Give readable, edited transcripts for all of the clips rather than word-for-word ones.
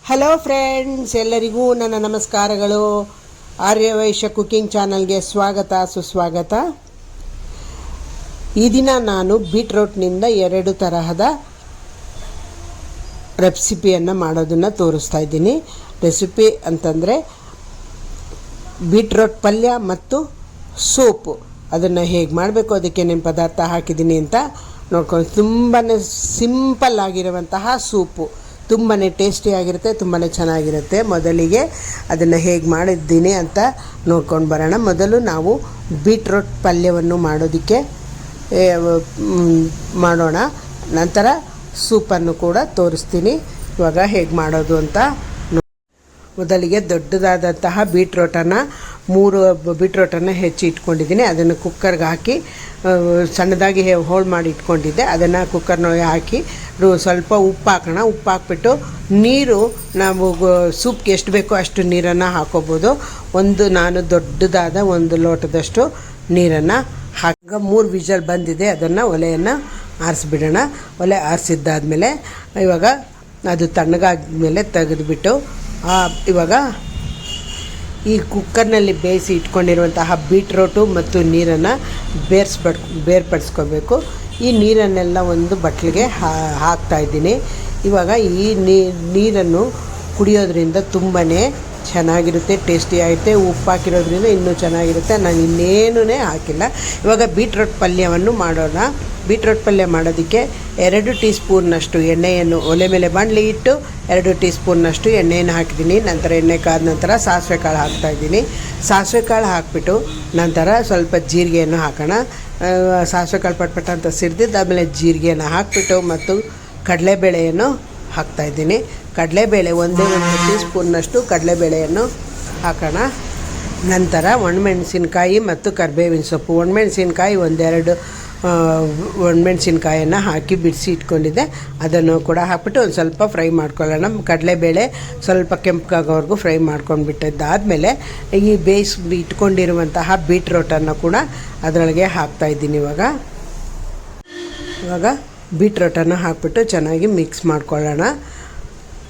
Hello friends, ಎಲ್ಲರಿಗೂ ನನ್ನ ನಮಸ್ಕಾರಗಳು. ಆರ್ಯವೈಶ್ಯ ಕುಕಿಂಗ್ ಚಾನಲ್ಗೆ ಸ್ವಾಗತ ಸುಸ್ವಾಗತ. ಈ ದಿನ ನಾನು ಬೀಟ್ರೂಟ್ನಿಂದ 2 ತರಹದ ರೆಸಿಪಿಯನ್ನು ಮಾಡೋದನ್ನು ತೋರಿಸ್ತಾ ಇದ್ದೀನಿ. ರೆಸಿಪಿ ಅಂತಂದರೆ ಬೀಟ್ರೂಟ್ ಪಲ್ಯ ಮತ್ತು ಸೂಪು. ಅದನ್ನು ಹೇಗೆ ಮಾಡಬೇಕು, ಅದಕ್ಕೆ ಏನೇನು ಪದಾರ್ಥ ಹಾಕಿದ್ದೀನಿ ಅಂತ ನೋಡ್ಕೊಂಡು, ತುಂಬಾ ಸಿಂಪಲ್ ಆಗಿರುವಂತಹ ಸೂಪು, ತುಂಬಾ ಟೇಸ್ಟಿಯಾಗಿರುತ್ತೆ, ತುಂಬಾ ಚೆನ್ನಾಗಿರುತ್ತೆ. ಮೊದಲಿಗೆ ಅದನ್ನು ಹೇಗೆ ಮಾಡಿದ್ದೀನಿ ಅಂತ ನೋಡ್ಕೊಂಡು ಬರೋಣ. ಮೊದಲು ನಾವು ಬೀಟ್ರೂಟ್ ಪಲ್ಯವನ್ನು ಮಾಡೋದಕ್ಕೆ ಮಾಡೋಣ. ನಂತರ ಸೂಪನ್ನು ಕೂಡ ತೋರಿಸ್ತೀನಿ ಇವಾಗ ಹೇಗೆ ಮಾಡೋದು ಅಂತ. ಮೊದಲಿಗೆ ದೊಡ್ಡದಾದಂತಹ ಬೀಟ್ರೋಟನ್ನು 3 ಬೀಟ್ರೋಟನ್ನು ಹೆಚ್ಚಿ ಇಟ್ಕೊಂಡಿದ್ದೀನಿ. ಅದನ್ನು ಕುಕ್ಕರ್ಗೆ ಹಾಕಿ ಸಣ್ಣದಾಗಿ ಹೋಳು ಮಾಡಿ ಇಟ್ಕೊಂಡಿದ್ದೆ. ಅದನ್ನು ಕುಕ್ಕರ್ನೊಳಗೆ ಹಾಕಿ ಸ್ವಲ್ಪ ಉಪ್ಪು ಹಾಕೋಣ. ಉಪ್ಪು ಹಾಕ್ಬಿಟ್ಟು ನೀರು ನಾವು ಸೂಪ್ಗೆ ಎಷ್ಟು ಬೇಕೋ ಅಷ್ಟು ನೀರನ್ನು ಹಾಕೋಬೋದು. ನಾನು ದೊಡ್ಡದಾದ 1 ಲೋಟದಷ್ಟು ನೀರನ್ನು ಹಾಕ 3 ವಿಷಲ್ ಬಂದಿದೆ. ಅದನ್ನು ಒಲೆಯನ್ನು ಆರಿಸ್ಬಿಡೋಣ. ಒಲೆ ಆರಿಸಿದ್ದಾದಮೇಲೆ ಇವಾಗ ಅದು ತಣ್ಣಗಾದ್ಮೇಲೆ ತೆಗೆದುಬಿಟ್ಟು ಇವಾಗ ಈ ಕುಕ್ಕರ್ನಲ್ಲಿ ಬೇಯಿಸಿ ಇಟ್ಕೊಂಡಿರುವಂತಹ ಬೀಟ್ರೋಟು ಮತ್ತು ನೀರನ್ನು ಬೇರ್ಪಡಿಸ್ಕೋಬೇಕು. ಈ ನೀರನ್ನೆಲ್ಲ ಒಂದು ಬಟ್ಲಿಗೆ ಹಾಕ್ತಾಯಿದ್ದೀನಿ. ಇವಾಗ ಈ ನೀರನ್ನು ಕುಡಿಯೋದ್ರಿಂದ ತುಂಬಾ ಚೆನ್ನಾಗಿರುತ್ತೆ, ಟೇಸ್ಟಿಯಾಗುತ್ತೆ. ಉಪ್ಪು ಹಾಕಿರೋದ್ರಿಂದ ಇನ್ನೂ ಚೆನ್ನಾಗಿರುತ್ತೆ. ನಾನು ಇನ್ನೇನೂ ಹಾಕಿಲ್ಲ. ಇವಾಗ ಬೀಟ್ರೂಟ್ ಪಲ್ಯವನ್ನು ಮಾಡೋಣ. ಬೀಟ್ರೂಟ್ ಪಲ್ಯ ಮಾಡೋದಕ್ಕೆ 2 ಟೀ ಸ್ಪೂನ್ನಷ್ಟು ಎಣ್ಣೆಯನ್ನು ಒಲೆ ಮೇಲೆ ಬಾಣಲಿ ಇಟ್ಟು 2 ಟೀ ಸ್ಪೂನ್ನಷ್ಟು ಎಣ್ಣೆಯನ್ನು ಹಾಕಿದ್ದೀನಿ. ನಂತರ ಎಣ್ಣೆ ಕಾದ ನಂತರ ಸಾಸಿವೆ ಕಾಳು ಹಾಕ್ತಾಯಿದ್ದೀನಿ. ಸಾಸಿವೆ ಕಾಳು ಹಾಕಿಬಿಟ್ಟು ನಂತರ ಸ್ವಲ್ಪ ಜೀರಿಗೆಯನ್ನು ಹಾಕೋಣ. ಸಾಸಿವೆ ಕಾಳು ಪಟ್ಪಟ ಅಂತ ಸಿಡ್ದಿದ್ದು ಆಮೇಲೆ ಜೀರಿಗೆಯನ್ನು ಹಾಕಿಬಿಟ್ಟು ಮತ್ತು ಕಡಲೆಬೇಳೆಯನ್ನು ಹಾಕ್ತಾಯಿದ್ದೀನಿ. ಕಡಲೆಬೇಳೆ 1 ಟೀ ಸ್ಪೂನ್ನಷ್ಟು ಕಡಲೆಬೇಳೆಯನ್ನು ಹಾಕೋಣ. ನಂತರ ಒಣಮೆಣಸಿನ್ಕಾಯಿ ಮತ್ತು ಕರಿಬೇವಿನ ಸೊಪ್ಪು, ಒಣಮೆಣಸಿನ್ಕಾಯಿ 1-2 ಒಣಮೆಣಸಿನ್ಕಾಯನ್ನು ಹಾಕಿ ಬಿಡಿಸಿ ಇಟ್ಕೊಂಡಿದ್ದೆ. ಅದನ್ನು ಕೂಡ ಹಾಕ್ಬಿಟ್ಟು ಒಂದು ಸ್ವಲ್ಪ ಫ್ರೈ ಮಾಡ್ಕೊಳ್ಳೋಣ. ಕಡಲೆಬೇಳೆ ಸ್ವಲ್ಪ ಕೆಂಪಗಾಗೋವರೆಗೂ ಫ್ರೈ ಮಾಡ್ಕೊಂಡ್ಬಿಟ್ಟಿದ್ದಾದಮೇಲೆ ಈ ಇಟ್ಕೊಂಡಿರುವಂತಹ ಬೀಟ್ರೋಟನ್ನು ಕೂಡ ಅದರೊಳಗೆ ಹಾಕ್ತಾಯಿದ್ದೀನಿ. ಇವಾಗ ಬೀಟ್ರೋಟನ್ನು ಹಾಕ್ಬಿಟ್ಟು ಚೆನ್ನಾಗಿ ಮಿಕ್ಸ್ ಮಾಡ್ಕೊಳ್ಳೋಣ.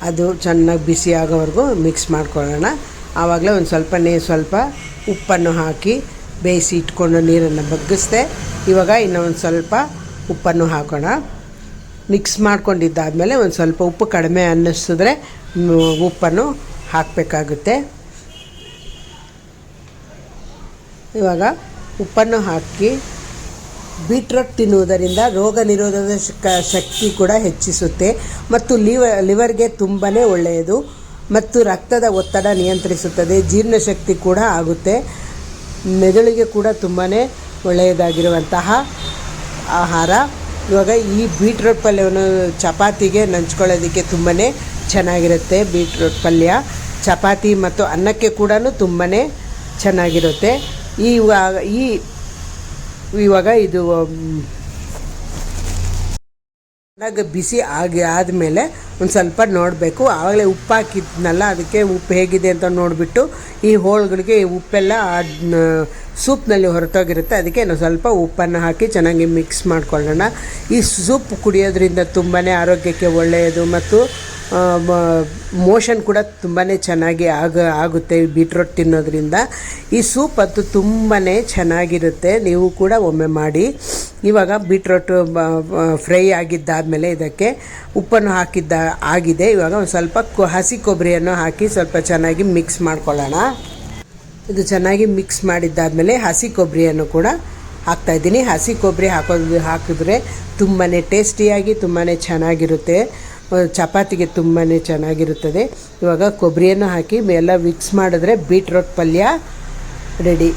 ಅದು ಚೆನ್ನಾಗಿ ಬಿಸಿ ಆಗೋವರೆಗೂ ಮಿಕ್ಸ್ ಮಾಡ್ಕೊಳ್ಳೋಣ. ಆವಾಗಲೇ ಒಂದು ಸ್ವಲ್ಪ ಉಪ್ಪನ್ನು ಹಾಕಿ ಬೇಯಿಸಿ ಇಟ್ಕೊಂಡು ನೀರನ್ನು ಬಗ್ಗಿಸ್ದೆ. ಇವಾಗ ಇನ್ನೊಂದು ಸ್ವಲ್ಪ ಉಪ್ಪನ್ನು ಹಾಕೋಣ. ಮಿಕ್ಸ್ ಮಾಡ್ಕೊಂಡಿದ್ದಾದಮೇಲೆ ಒಂದು ಸ್ವಲ್ಪ ಉಪ್ಪು ಕಡಿಮೆ ಅನ್ನಿಸಿದ್ರೆ ಉಪ್ಪನ್ನು ಹಾಕಬೇಕಾಗುತ್ತೆ. ಇವಾಗ ಉಪ್ಪನ್ನು ಹಾಕಿ ಬೀಟ್ರೂಟ್ ತಿನ್ನುವುದರಿಂದ ರೋಗ ನಿರೋಧಕ ಶಕ್ತಿ ಕೂಡ ಹೆಚ್ಚಿಸುತ್ತೆ ಮತ್ತು ಲಿವರ್ಗೆ ತುಂಬಾ ಒಳ್ಳೆಯದು ಮತ್ತು ರಕ್ತದ ಒತ್ತಡ ನಿಯಂತ್ರಿಸುತ್ತದೆ. ಜೀರ್ಣಶಕ್ತಿ ಕೂಡ ಆಗುತ್ತೆ. ಮೆದುಳಿಗೆ ಕೂಡ ತುಂಬಾ ಒಳ್ಳೆಯದಾಗಿರುವಂತಹ ಆಹಾರ. ಇವಾಗ ಈ ಬೀಟ್ರೂಟ್ ಪಲ್ಯವನ್ನು ಚಪಾತಿಗೆ ನಂಚ್ಕೊಳ್ಳೋದಕ್ಕೆ ತುಂಬಾ ಚೆನ್ನಾಗಿರುತ್ತೆ. ಬೀಟ್ರೂಟ್ ಪಲ್ಯ ಚಪಾತಿ ಮತ್ತು ಅನ್ನಕ್ಕೆ ಕೂಡ ತುಂಬಾ ಚೆನ್ನಾಗಿರುತ್ತೆ. ಇವಾಗ ಇದು ಚೆನ್ನಾಗಿ ಬಿಸಿ ಆದಮೇಲೆ ಒಂದು ಸ್ವಲ್ಪ ನೋಡಬೇಕು. ಆವಾಗಲೇ ಉಪ್ಪು ಹಾಕಿದ್ನಲ್ಲ, ಅದಕ್ಕೆ ಉಪ್ಪು ಹೇಗಿದೆ ಅಂತ ನೋಡಿಬಿಟ್ಟು ಈ ಹೋಳುಗಳಿಗೆ ಉಪ್ಪೆಲ್ಲ ಸೂಪ್ನಲ್ಲಿ ಹೊರಟೋಗಿರುತ್ತೆ. ಅದಕ್ಕೆ ನಾವು ಸ್ವಲ್ಪ ಉಪ್ಪನ್ನು ಹಾಕಿ ಚೆನ್ನಾಗಿ ಮಿಕ್ಸ್ ಮಾಡ್ಕೊಳ್ಳೋಣ. ಈ ಸೂಪ್ ಕುಡಿಯೋದ್ರಿಂದ ತುಂಬಾ ಆರೋಗ್ಯಕ್ಕೆ ಒಳ್ಳೆಯದು ಮತ್ತು ಮೋಷನ್ ಕೂಡ ತುಂಬಾ ಚೆನ್ನಾಗಿ ಆಗುತ್ತೆ ಬೀಟ್ರೂಟ್ ತಿನ್ನೋದ್ರಿಂದ. ಈ ಸೂಪ್ ಅಂತೂ ತುಂಬಾ ಚೆನ್ನಾಗಿರುತ್ತೆ. ನೀವು ಕೂಡ ಒಮ್ಮೆ ಮಾಡಿ. ಇವಾಗ ಬೀಟ್ರೂಟ್ ಫ್ರೈ ಆಗಿದ್ದಾದಮೇಲೆ ಇದಕ್ಕೆ ಉಪ್ಪನ್ನು ಆಗಿದೆ. ಇವಾಗ ಒಂದು ಸ್ವಲ್ಪ ಹಸಿ ಕೊಬ್ಬರಿಯನ್ನು ಹಾಕಿ ಸ್ವಲ್ಪ ಚೆನ್ನಾಗಿ ಮಿಕ್ಸ್ ಮಾಡ್ಕೊಳ್ಳೋಣ. ಇದು ಚೆನ್ನಾಗಿ ಮಿಕ್ಸ್ ಮಾಡಿದ್ದಾದಮೇಲೆ ಹಸಿ ಕೊಬ್ಬರಿಯನ್ನು ಕೂಡ ಹಾಕ್ತಾಯಿದ್ದೀನಿ. ಹಸಿ ಕೊಬ್ಬರಿ ಹಾಕಿದ್ರೆ ತುಂಬಾ ಟೇಸ್ಟಿಯಾಗಿ ತುಂಬಾ ಚೆನ್ನಾಗಿರುತ್ತೆ. ಚಪಾತಿಗೆ ತುಂಬಾ ಚೆನ್ನಾಗಿರುತ್ತದೆ. ಇವಾಗ ಕೊಬ್ಬರಿಯನ್ನು ಹಾಕಿ ಎಲ್ಲ ಮಿಕ್ಸ್ ಮಾಡಿದ್ರೆ ಬೀಟ್ರೂಟ್ ಪಲ್ಯ ರೆಡಿ.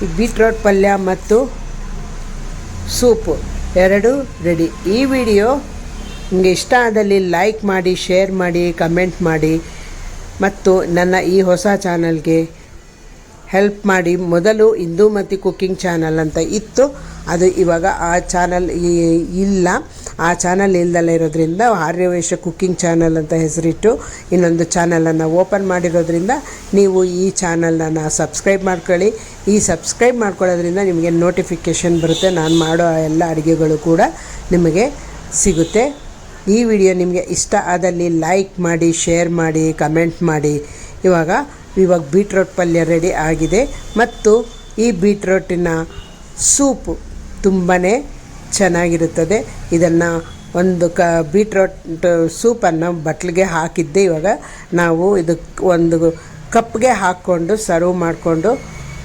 ಈ ಬೀಟ್ರೂಟ್ ಪಲ್ಯ ಮತ್ತು ಸೂಪು 2 ರೆಡಿ. ಈ ವಿಡಿಯೋ ನಿಮಗೆ ಇಷ್ಟ ಆದಲ್ಲಿ ಲೈಕ್ ಮಾಡಿ, ಶೇರ್ ಮಾಡಿ, ಕಮೆಂಟ್ ಮಾಡಿ ಮತ್ತು ನನ್ನ ಈ ಹೊಸ ಚಾನಲ್ಗೆ ಹೆಲ್ಪ್ ಮಾಡಿ. ಮೊದಲು ಇಂದುಮತಿ ಕುಕ್ಕಿಂಗ್ ಚಾನಲ್ ಅಂತ ಇತ್ತು, ಅದು ಇವಾಗ ಆ ಚಾನಲ್ ಇಲ್ಲ. ಆ ಚಾನಲ್ ಇಲ್ದಲ್ಲೇ ಇರೋದ್ರಿಂದ ಆರ್ಯವೈಶ್ಯ ಕುಕ್ಕಿಂಗ್ ಚಾನಲ್ ಅಂತ ಹೆಸರಿಟ್ಟು ಇನ್ನೊಂದು ಚಾನಲನ್ನು ಓಪನ್ ಮಾಡಿರೋದ್ರಿಂದ ನೀವು ಈ ಚಾನಲನ್ನು ಸಬ್ಸ್ಕ್ರೈಬ್ ಮಾಡ್ಕೊಳ್ಳಿ. ಈ ಸಬ್ಸ್ಕ್ರೈಬ್ ಮಾಡ್ಕೊಳ್ಳೋದ್ರಿಂದ ನಿಮಗೆ ನೋಟಿಫಿಕೇಷನ್ ಬರುತ್ತೆ. ನಾನು ಮಾಡೋ ಎಲ್ಲ ಅಡುಗೆಗಳು ಕೂಡ ನಿಮಗೆ ಸಿಗುತ್ತೆ. ಈ ವಿಡಿಯೋ ನಿಮಗೆ ಇಷ್ಟ ಆದಲ್ಲಿ ಲೈಕ್ ಮಾಡಿ, ಶೇರ್ ಮಾಡಿ, ಕಮೆಂಟ್ ಮಾಡಿ. ಇವಾಗ ಬೀಟ್ರೋಟ್ ಪಲ್ಯ ರೆಡಿ ಆಗಿದೆ. ಮತ್ತು ಈ ಬೀಟ್ರೋಟಿನ ಸೂಪ್ ತುಂಬಾ ಚೆನ್ನಾಗಿರುತ್ತದೆ. ಇದನ್ನು ಒಂದು ಬೀಟ್ರೋಟ್ ಸೂಪನ್ನು ಬಟ್ಲಿಗೆ ಹಾಕಿದ್ದೆ. ಇವಾಗ ನಾವು ಇದಕ್ಕೆ ಒಂದು ಕಪ್ಗೆ ಹಾಕ್ಕೊಂಡು ಸರ್ವ್ ಮಾಡಿಕೊಂಡು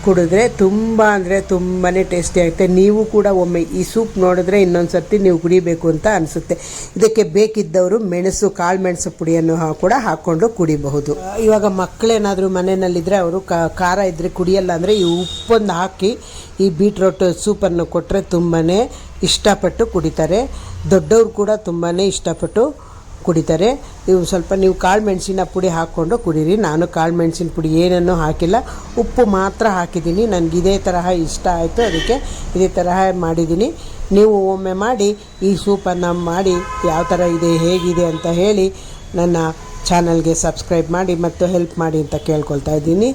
ಕುಡಿದ್ರೆ ತುಂಬ ಅಂದರೆ ತುಂಬಾ ಟೇಸ್ಟಿ ಆಗುತ್ತೆ. ನೀವು ಕೂಡ ಒಮ್ಮೆ ಈ ಸೂಪ್ ನೋಡಿದ್ರೆ ಇನ್ನೊಂದು ಸರ್ತಿ ನೀವು ಕುಡಿಬೇಕು ಅಂತ ಅನಿಸುತ್ತೆ. ಇದಕ್ಕೆ ಬೇಕಿದ್ದವರು ಮೆಣಸು, ಕಾಳು ಮೆಣಸು ಪುಡಿಯನ್ನು ಕೂಡ ಹಾಕ್ಕೊಂಡು ಕುಡಿಬಹುದು. ಇವಾಗ ಮಕ್ಕಳೇನಾದರೂ ಮನೆಯಲ್ಲಿದ್ದರೆ ಅವರು ಖಾರ ಇದ್ದರೆ ಕುಡಿಯಲ್ಲ ಅಂದರೆ ಈ ಉಪ್ಪೊಂದು ಹಾಕಿ ಈ ಬೀಟ್ರೋಟ್ ಸೂಪನ್ನು ಕೊಟ್ಟರೆ ತುಂಬಾ ಇಷ್ಟಪಟ್ಟು ಕುಡಿತಾರೆ. ದೊಡ್ಡವರು ಕೂಡ ತುಂಬಾ ಇಷ್ಟಪಟ್ಟು ಕುಡಿತಾರೆ. ಸ್ವಲ್ಪ ನೀವು ಕಾಳು ಮೆಣಸಿನ ಪುಡಿ ಹಾಕ್ಕೊಂಡು ಕುಡೀರಿ. ನಾನು ಕಾಳು ಮೆಣಸಿನ ಪುಡಿ ಏನನ್ನೂ ಹಾಕಿಲ್ಲ, ಉಪ್ಪು ಮಾತ್ರ ಹಾಕಿದ್ದೀನಿ. ನನಗೆ ಇದೇ ತರಹ ಇಷ್ಟ ಆಯಿತು, ಅದಕ್ಕೆ ಇದೇ ತರಹ ಮಾಡಿದ್ದೀನಿ. ನೀವು ಒಮ್ಮೆ ಮಾಡಿ ಈ ಸೂಪನ್ನು ಮಾಡಿ ಯಾವ ಥರ ಇದೆ, ಹೇಗಿದೆ ಅಂತ ಹೇಳಿ ನನ್ನ ಚಾನಲ್ಗೆ ಸಬ್ಸ್ಕ್ರೈಬ್ ಮಾಡಿ ಮತ್ತು ಹೆಲ್ಪ್ ಮಾಡಿ ಅಂತ ಕೇಳ್ಕೊಳ್ತಾ ಇದ್ದೀನಿ.